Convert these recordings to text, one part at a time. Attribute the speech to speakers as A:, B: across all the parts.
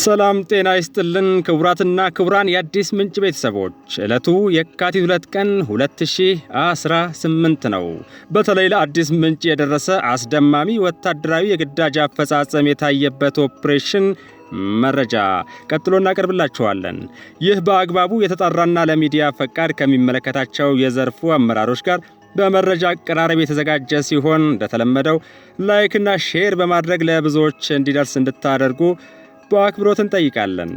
A: ሰላም ጤና ይስጥልን ክቡራትና ክቡራን የአዲስ ምንጭ ቤተሰቦች ዕለቱ የካቲት 2 ቀን 2018 ነው። በተለይ ለአዲስ ምንጭ የደረሰ አስደማሚ ወታደራዊ የግዳጅ አፈጻጸም የታየበት ኦፕሬሽን መረጃ ቀጥሎ እናቀርብላችኋለን። ይህ በአግባቡ የተጣራና ለሚዲያ ፈቃድ ከሚመለከታቸው የዘርፉ አመራሮች ጋር በመረጃ አቀራረብ የተዘጋጀ ሲሆን እንደተለመደው ላይክ እና ሼር በማድረግ ለብዙዎች እንዲደርስ እንድታደርጉ በአክብሮት እንጠይቃለን።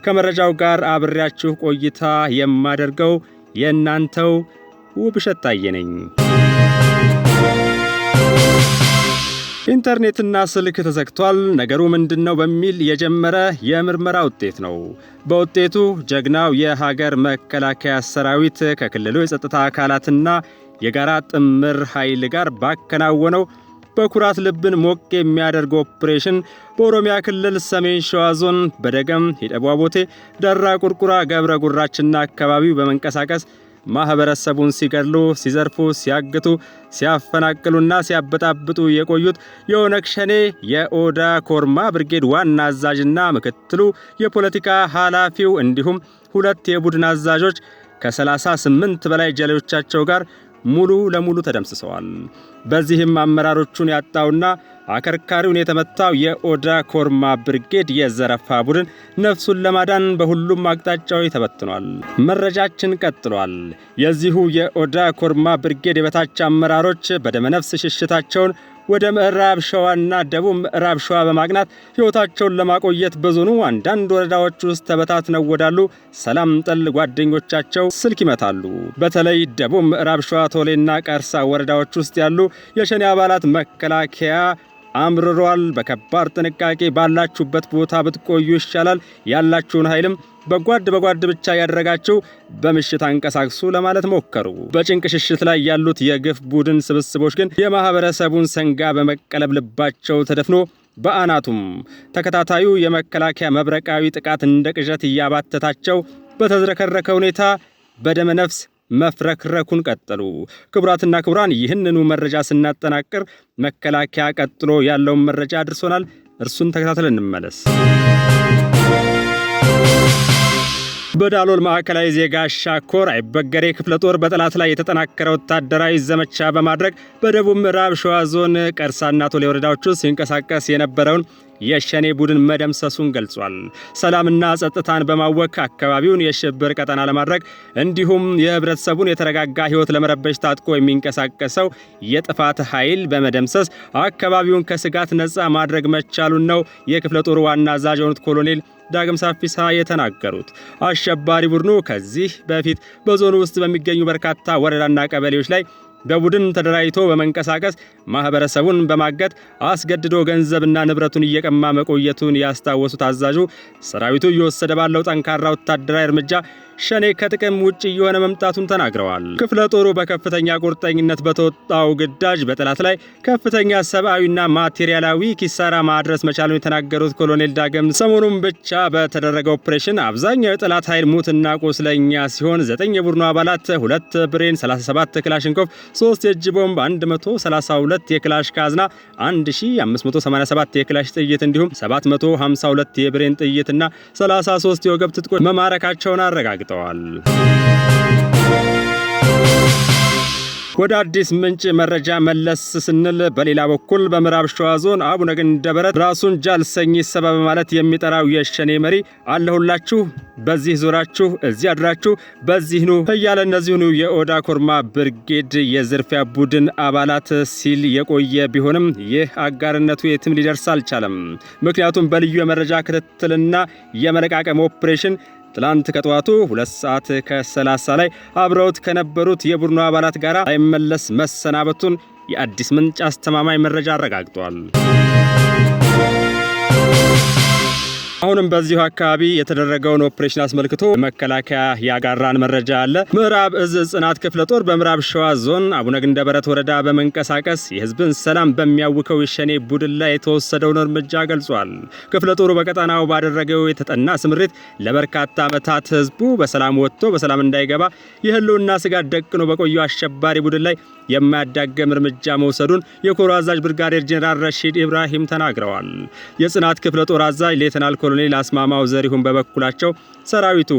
A: ከመረጃው ጋር አብሬያችሁ ቆይታ የማደርገው የእናንተው ውብሸት ታየ ነኝ። ኢንተርኔትና ስልክ ተዘግቷል፣ ነገሩ ምንድነው በሚል የጀመረ የምርመራ ውጤት ነው። በውጤቱ ጀግናው የሀገር መከላከያ ሰራዊት ከክልሉ የጸጥታ አካላትና የጋራ ጥምር ኃይል ጋር ባከናወነው በኩራት ልብን ሞቅ የሚያደርግ ኦፕሬሽን በኦሮሚያ ክልል ሰሜን ሸዋ ዞን በደገም ሂደቧቦቴ ደራ ቁርቁራ ገብረ ጉራችና አካባቢው በመንቀሳቀስ ማህበረሰቡን ሲገድሉ፣ ሲዘርፉ፣ ሲያግቱ፣ ሲያፈናቅሉና ሲያበጣብጡ የቆዩት የኦነግ ሸኔ የኦዳ ኮርማ ብርጌድ ዋና አዛዥና ምክትሉ የፖለቲካ ኃላፊው እንዲሁም ሁለት የቡድን አዛዦች ከ38 በላይ ጀሌዎቻቸው ጋር ሙሉ ለሙሉ ተደምስሰዋል። በዚህም አመራሮቹን ያጣውና አከርካሪውን የተመታው የኦዳ ኮርማ ብርጌድ የዘረፋ ቡድን ነፍሱን ለማዳን በሁሉም አቅጣጫዎች ተበትኗል። መረጃችን ቀጥሏል። የዚሁ የኦዳ ኮርማ ብርጌድ የበታች አመራሮች በደመነፍስ ሽሽታቸውን ወደ ምዕራብ ሸዋና ደቡብ ምዕራብ ሸዋ በማቅናት ሕይወታቸውን ለማቆየት በዞኑ አንዳንድ ወረዳዎች ውስጥ ተበታትነው ወዳሉ ሰላም ጠል ጓደኞቻቸው ስልክ ይመታሉ። በተለይ ደቡብ ምዕራብ ሸዋ ቶሌና ቀርሳ ወረዳዎች ውስጥ ያሉ የሸኔ አባላት መከላከያ አምርሯል፣ በከባድ ጥንቃቄ ባላችሁበት ቦታ ብትቆዩ ይሻላል፣ ያላችሁን ኃይልም በጓድ ብቻ ያደረጋችሁ በምሽት አንቀሳቅሱ ለማለት ሞከሩ። በጭንቅ ሽሽት ላይ ያሉት የግፍ ቡድን ስብስቦች ግን የማህበረሰቡን ሰንጋ በመቀለብ ልባቸው ተደፍኖ በአናቱም ተከታታዩ የመከላከያ መብረቃዊ ጥቃት እንደ ቅዠት እያባተታቸው በተዝረከረከ ሁኔታ በደመ ነፍስ መፍረክረኩን ቀጠሉ። ክቡራትና ክቡራን ይህንኑ መረጃ ስናጠናቅር መከላከያ ቀጥሎ ያለውን መረጃ አድርሶናል። እርሱን ተከታትለን እንመለስ። በዳሎል ማዕከላዊ ዜጋ ሻኮር አይበገሬ ክፍለ ጦር በጠላት ላይ የተጠናከረ ወታደራዊ ዘመቻ በማድረግ በደቡብ ምዕራብ ሸዋ ዞን ቀርሳና ቶሌ ወረዳዎች ውስጥ ሲንቀሳቀስ የነበረውን የሸኔ ቡድን መደምሰሱን ገልጿል። ሰላምና ጸጥታን በማወክ አካባቢውን የሽብር ቀጠና ለማድረግ እንዲሁም የህብረተሰቡን የተረጋጋ ህይወት ለመረበሽ ታጥቆ የሚንቀሳቀሰው የጥፋት ኃይል በመደምሰስ አካባቢውን ከስጋት ነፃ ማድረግ መቻሉን ነው የክፍለ ጦር ዋና አዛዥ የሆኑት ኮሎኔል ዳግም ሳፊሳ የተናገሩት። አሸባሪ ቡድኑ ከዚህ በፊት በዞኑ ውስጥ በሚገኙ በርካታ ወረዳና ቀበሌዎች ላይ በቡድን ተደራጅቶ በመንቀሳቀስ ማህበረሰቡን በማገት አስገድዶ ገንዘብና ንብረቱን እየቀማ መቆየቱን ያስታወሱት አዛዡ ሰራዊቱ እየወሰደ ባለው ጠንካራ ወታደራዊ እርምጃ ሸኔ ከጥቅም ውጭ የሆነ መምጣቱን ተናግረዋል። ክፍለ ጦሩ በከፍተኛ ቁርጠኝነት በተወጣው ግዳጅ በጠላት ላይ ከፍተኛ ሰብአዊና ማቴሪያላዊ ኪሳራ ማድረስ መቻሉን የተናገሩት ኮሎኔል ዳግም ሰሞኑን ብቻ በተደረገው ኦፕሬሽን አብዛኛው የጠላት ኃይል ሙትና ቁስለኛ ሲሆን 9 የቡድኑ አባላት 2 ብሬን፣ 37 ክላሽንኮቭ፣ 3 የእጅ ቦምብ፣ 132 የክላሽ ካዝና፣ 1587 የክላሽ ጥይት እንዲሁም 752 የብሬን ጥይትና 33 የወገብ ትጥቆች መማረካቸውን አረጋግጠዋል። ወደ አዲስ ምንጭ መረጃ መለስ ስንል በሌላ በኩል በምዕራብ ሸዋ ዞን አቡነ ግንደበረት ራሱን ጃልሰኝ ሰበብ ማለት የሚጠራው የሸኔ መሪ አለሁላችሁ፣ በዚህ ዞራችሁ፣ እዚህ አድራችሁ፣ በዚህ ኑ እያለ እነዚሁኑ የኦዳ ኮርማ ብርጌድ የዝርፊያ ቡድን አባላት ሲል የቆየ ቢሆንም ይህ አጋርነቱ የትም ሊደርስ አልቻለም። ምክንያቱም በልዩ የመረጃ ክትትልና የመለቃቀም ኦፕሬሽን ትላንት ከጠዋቱ 2 ሰዓት ከ30 ላይ አብረውት ከነበሩት የቡድኑ አባላት ጋር አይመለስ መሰናበቱን የአዲስ ምንጭ አስተማማኝ መረጃ አረጋግጧል። አሁንም በዚሁ አካባቢ የተደረገውን ኦፕሬሽን አስመልክቶ መከላከያ ያጋራን መረጃ አለ። ምዕራብ እዝ ጽናት ክፍለ ጦር በምዕራብ ሸዋ ዞን አቡነ ግንደበረት ወረዳ በመንቀሳቀስ የህዝብን ሰላም በሚያውከው የሸኔ ቡድን ላይ የተወሰደውን እርምጃ ገልጿል። ክፍለ ጦሩ በቀጠናው ባደረገው የተጠና ስምሪት ለበርካታ ዓመታት ህዝቡ በሰላም ወጥቶ በሰላም እንዳይገባ የህልውና ስጋት ደቅኖ በቆየው አሸባሪ ቡድን ላይ የማያዳግም እርምጃ መውሰዱን የኮሩ አዛዥ ብርጋዴር ጄኔራል ረሺድ ኢብራሂም ተናግረዋል። የጽናት ክፍለ ጦር አዛዥ ሌተናል ኮሎኔል አስማማው ዘሪሁን በበኩላቸው ሰራዊቱ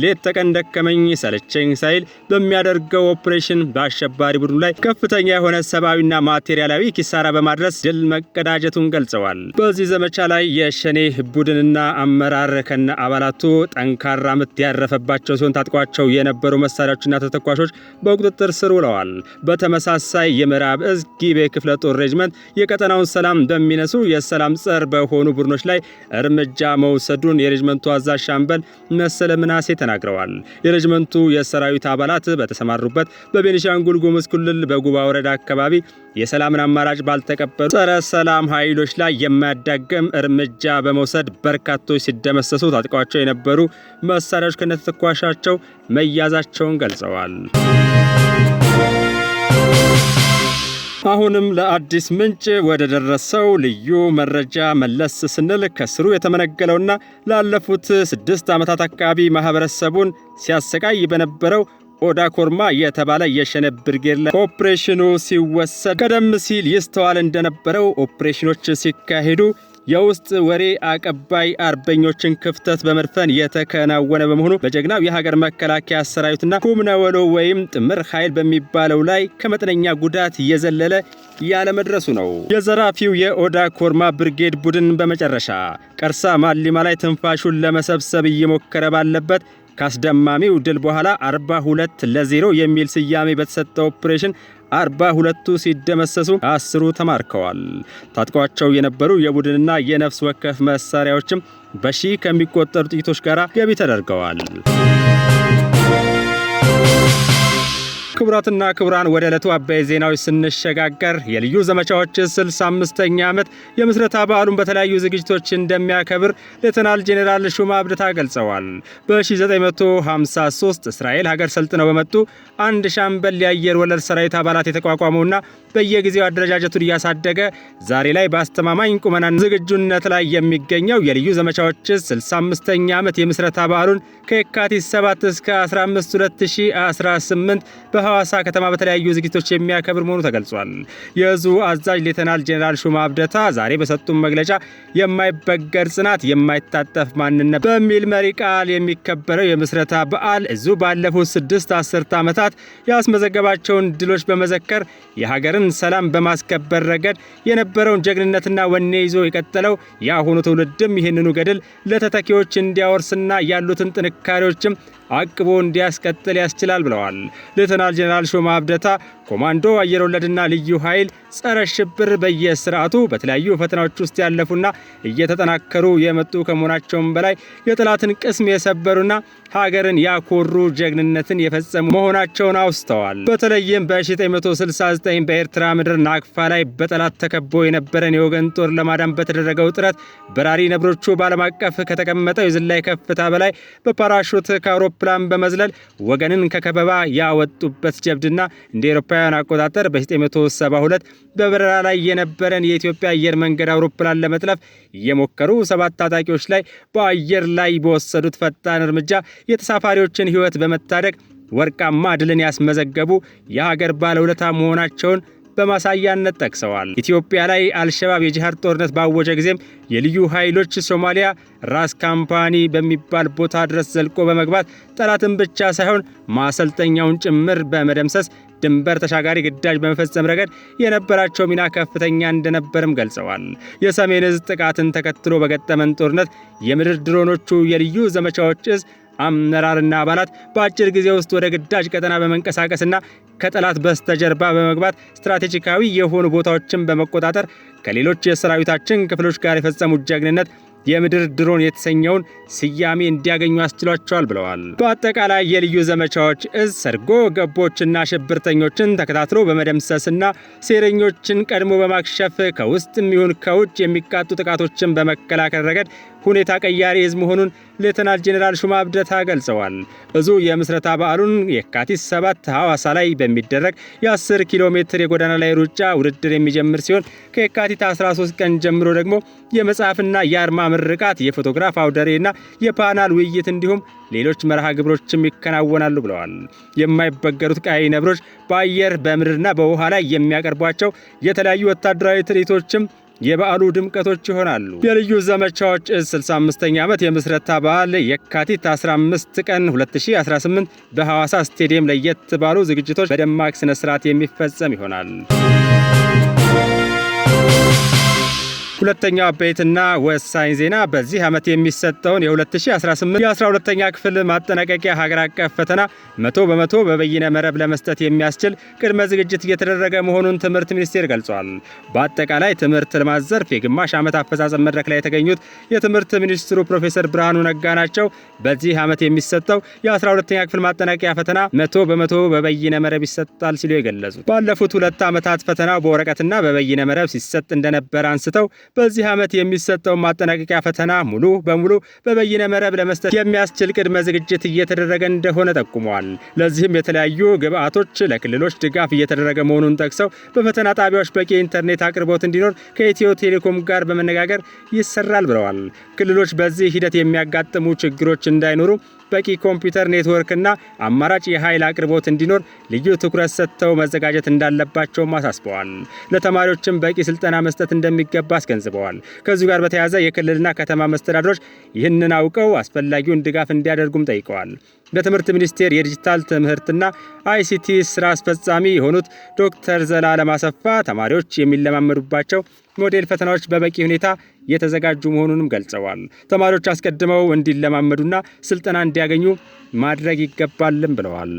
A: ሌት ተቀን ደከመኝ ሰለቸኝ ሳይል በሚያደርገው ኦፕሬሽን በአሸባሪ ቡድኑ ላይ ከፍተኛ የሆነ ሰብአዊና ማቴሪያላዊ ኪሳራ በማድረስ ድል መቀዳጀቱን ገልጸዋል። በዚህ ዘመቻ ላይ የሸኔ ቡድንና አመራር ከነ አባላቱ ጠንካራ ምት ያረፈባቸው ሲሆን ታጥቋቸው የነበሩ መሳሪያዎችና ተተኳሾች በቁጥጥር ስር ውለዋል። በተመሳሳይ የምዕራብ እዝ ጊቤ ክፍለ ጦር ሬጅመንት የቀጠናውን ሰላም በሚነሱ የሰላም ጸር በሆኑ ቡድኖች ላይ እርምጃ መውሰዱን የሬጅመንቱ አዛዥ ሻምበል መሰለ ምናሴ ተናግረዋል። የሬጅመንቱ የሰራዊት አባላት በተሰማሩበት በቤኒሻንጉል ጉሙዝ ክልል በጉባ ወረዳ አካባቢ የሰላምን አማራጭ ባልተቀበሉ ጸረ ሰላም ኃይሎች ላይ የማያዳግም እርምጃ በመውሰድ በርካቶች ሲደመሰሱ ታጥቀዋቸው የነበሩ መሳሪያዎች ከነተተኳሻቸው መያዛቸውን ገልጸዋል። አሁንም ለአዲስ ምንጭ ወደ ደረሰው ልዩ መረጃ መለስ ስንል ከስሩ የተመነገለውና ላለፉት 6 ዓመታት አካባቢ ማህበረሰቡን ሲያሰቃይ በነበረው ኦዳ ኮርማ የተባለ የሸኔ ብርጌድ ላይ ኦፕሬሽኑ ሲወሰድ ቀደም ሲል ይስተዋል እንደነበረው ኦፕሬሽኖች ሲካሄዱ የውስጥ ወሬ አቀባይ አርበኞችን ክፍተት በመድፈን የተከናወነ በመሆኑ በጀግናው የሀገር መከላከያ ሰራዊትና ኩምነወሎ ወይም ጥምር ኃይል በሚባለው ላይ ከመጠነኛ ጉዳት የዘለለ ያለመድረሱ ነው። የዘራፊው የኦዳ ኮርማ ብርጌድ ቡድን በመጨረሻ ቀርሳ ማሊማ ላይ ትንፋሹን ለመሰብሰብ እየሞከረ ባለበት ካስደማሚው ድል በኋላ 42-0 የሚል ስያሜ በተሰጠው ኦፕሬሽን 42ቱ ሲደመሰሱ 10ሩ ተማርከዋል። ታጥቀዋቸው የነበሩ የቡድንና የነፍስ ወከፍ መሳሪያዎችም በሺህ ከሚቆጠሩ ጥይቶች ጋር ገቢ ተደርገዋል። ክቡራትና ክቡራን ወደ ዕለቱ አበይ ዜናዎች ስንሸጋገር የልዩ ዘመቻዎች 65ኛ ዓመት የምስረታ በዓሉን በተለያዩ ዝግጅቶች እንደሚያከብር ሌተናል ጄኔራል ሹማ አብደታ ገልጸዋል። በ1953 እስራኤል ሀገር ሰልጥነው በመጡ አንድ ሻምበል የአየር ወለድ ሰራዊት አባላት የተቋቋመውና በየጊዜው አደረጃጀቱን እያሳደገ ዛሬ ላይ በአስተማማኝ ቁመናና ዝግጁነት ላይ የሚገኘው የልዩ ዘመቻዎች 65ኛ ዓመት የምስረታ በዓሉን ከየካቲት 7 እስከ 15 2018 በሐዋሳ ከተማ በተለያዩ ዝግጅቶች የሚያከብር መሆኑ ተገልጿል። የእዙ አዛዥ ሌተናል ጄኔራል ሹማ አብደታ ዛሬ በሰጡት መግለጫ የማይበገር ጽናት የማይታጠፍ ማንነት በሚል መሪ ቃል የሚከበረው የምስረታ በዓል እዙ ባለፉት 6 አስርት ዓመታት ያስመዘገባቸውን ድሎች በመዘከር የሀገርን ሰላም በማስከበር ረገድ የነበረውን ጀግንነትና ወኔ ይዞ የቀጠለው የአሁኑ ትውልድም ይህንኑ ገድል ለተተኪዎች እንዲያወርስና ያሉትን ጥንካሬዎችም አቅቦ እንዲያስቀጥል ያስችላል ብለዋል። ሌተናል ጄኔራል ሹማ አብደታ ኮማንዶ፣ አየር ወለድና ልዩ ኃይል ጸረ ሽብር በየስርዓቱ በተለያዩ ፈተናዎች ውስጥ ያለፉና እየተጠናከሩ የመጡ ከመሆናቸውም በላይ የጠላትን ቅስም የሰበሩና ሀገርን ያኮሩ ጀግንነትን የፈጸሙ መሆናቸውን አውስተዋል። በተለይም በ1969 በኤርትራ ምድር ናቅፋ ላይ በጠላት ተከቦ የነበረን የወገን ጦር ለማዳን በተደረገው ጥረት በራሪ ነብሮቹ በዓለም አቀፍ ከተቀመጠው የዝላይ ከፍታ በላይ በፓራሹት ከአውሮፕላን በመዝለል ወገንን ከከበባ ያወጡበት ጀብድና እንደ አውሮፓውያን አቆጣጠር በ1972 በበረራ ላይ የነበረን የኢትዮጵያ አየር መንገድ አውሮፕላን ለመጥለፍ የሞከሩ 7 ታጣቂዎች ላይ በአየር ላይ በወሰዱት ፈጣን እርምጃ የተሳፋሪዎችን ሕይወት በመታደግ ወርቃማ ድልን ያስመዘገቡ የሀገር ባለውለታ መሆናቸውን በማሳያነት ጠቅሰዋል። ኢትዮጵያ ላይ አልሸባብ የጂሃድ ጦርነት ባወጀ ጊዜም የልዩ ኃይሎች ሶማሊያ ራስ ካምፓኒ በሚባል ቦታ ድረስ ዘልቆ በመግባት ጠላትን ብቻ ሳይሆን ማሰልጠኛውን ጭምር በመደምሰስ ድንበር ተሻጋሪ ግዳጅ በመፈጸም ረገድ የነበራቸው ሚና ከፍተኛ እንደነበርም ገልጸዋል። የሰሜን ዕዝ ጥቃትን ተከትሎ በገጠመን ጦርነት የምድር ድሮኖቹ የልዩ ዘመቻዎች ዕዝ አመራርና አባላት በአጭር ጊዜ ውስጥ ወደ ግዳጅ ቀጠና በመንቀሳቀስና ከጠላት በስተጀርባ በመግባት ስትራቴጂካዊ የሆኑ ቦታዎችን በመቆጣጠር ከሌሎች የሰራዊታችን ክፍሎች ጋር የፈጸሙት ጀግንነት የምድር ድሮን የተሰኘውን ስያሜ እንዲያገኙ አስችሏቸዋል ብለዋል። በአጠቃላይ የልዩ ዘመቻዎች ዕዝ ሰርጎ ገቦችና ሽብርተኞችን ተከታትሎ በመደምሰስና ሴረኞችን ቀድሞ በማክሸፍ ከውስጥም ይሁን ከውጭ የሚቃጡ ጥቃቶችን በመከላከል ረገድ ሁኔታ ቀያሪ ዕዝ መሆኑን ሌተናል ጄኔራል ሹማ አብደታ ገልጸዋል። ዕዙ የምስረታ በዓሉን የካቲት 7 ሐዋሳ ላይ በሚደረግ የ10 ኪሎ ሜትር የጎዳና ላይ ሩጫ ውድድር የሚጀምር ሲሆን ከየካቲት 13 ቀን ጀምሮ ደግሞ የመጽሐፍና የአርማ ምርቃት፣ የፎቶግራፍ አውደሬና የፓናል ውይይት እንዲሁም ሌሎች መርሃ ግብሮችም ይከናወናሉ ብለዋል። የማይበገሩት ቀያይ ነብሮች በአየር በምድርና በውሃ ላይ የሚያቀርቧቸው የተለያዩ ወታደራዊ ትርኢቶችም የበዓሉ ድምቀቶች ይሆናሉ። የልዩ ዘመቻዎች እዝ 65ኛ ዓመት የምስረታ በዓል የካቲት 15 ቀን 2018 በሐዋሳ ስቴዲየም ለየት ባሉ ዝግጅቶች በደማቅ ስነ ስርዓት የሚፈጸም ይሆናል። ሁለተኛው አበይትና ወሳኝ ዜና በዚህ ዓመት የሚሰጠውን የ2018 የ12ኛ ክፍል ማጠናቀቂያ ሀገር አቀፍ ፈተና 100% በበይነ መረብ ለመስጠት የሚያስችል ቅድመ ዝግጅት እየተደረገ መሆኑን ትምህርት ሚኒስቴር ገልጿል። በአጠቃላይ ትምህርት ልማት ዘርፍ የግማሽ ዓመት አፈጻጸም መድረክ ላይ የተገኙት የትምህርት ሚኒስትሩ ፕሮፌሰር ብርሃኑ ነጋ ናቸው። በዚህ ዓመት የሚሰጠው የ12ኛ ክፍል ማጠናቀቂያ ፈተና 100% በበይነ መረብ ይሰጣል ሲሉ የገለጹት ባለፉት 2 ዓመታት ፈተናው በወረቀትና በበይነ መረብ ሲሰጥ እንደነበረ አንስተው በዚህ ዓመት የሚሰጠው ማጠናቀቂያ ፈተና ሙሉ በሙሉ በበይነ መረብ ለመስጠት የሚያስችል ቅድመ ዝግጅት እየተደረገ እንደሆነ ጠቁመዋል። ለዚህም የተለያዩ ግብአቶች ለክልሎች ድጋፍ እየተደረገ መሆኑን ጠቅሰው በፈተና ጣቢያዎች በቂ ኢንተርኔት አቅርቦት እንዲኖር ከኢትዮ ቴሌኮም ጋር በመነጋገር ይሰራል ብለዋል። ክልሎች በዚህ ሂደት የሚያጋጥሙ ችግሮች እንዳይኖሩ በቂ ኮምፒውተር ኔትወርክና አማራጭ የኃይል አቅርቦት እንዲኖር ልዩ ትኩረት ሰጥተው መዘጋጀት እንዳለባቸውም አሳስበዋል። ለተማሪዎችም በቂ ስልጠና መስጠት እንደሚገባ አስገንዝበዋል። ከዚሁ ጋር በተያያዘ የክልልና ከተማ መስተዳድሮች ይህንን አውቀው አስፈላጊውን ድጋፍ እንዲያደርጉም ጠይቀዋል። በትምህርት ሚኒስቴር የዲጂታል ትምህርትና አይሲቲ ስራ አስፈጻሚ የሆኑት ዶክተር ዘላለም አሰፋ ተማሪዎች የሚለማመዱባቸው ሞዴል ፈተናዎች በበቂ ሁኔታ የተዘጋጁ መሆኑንም ገልጸዋል። ተማሪዎች አስቀድመው እንዲለማመዱና ስልጠና እንዲያገኙ ማድረግ ይገባልም ብለዋል።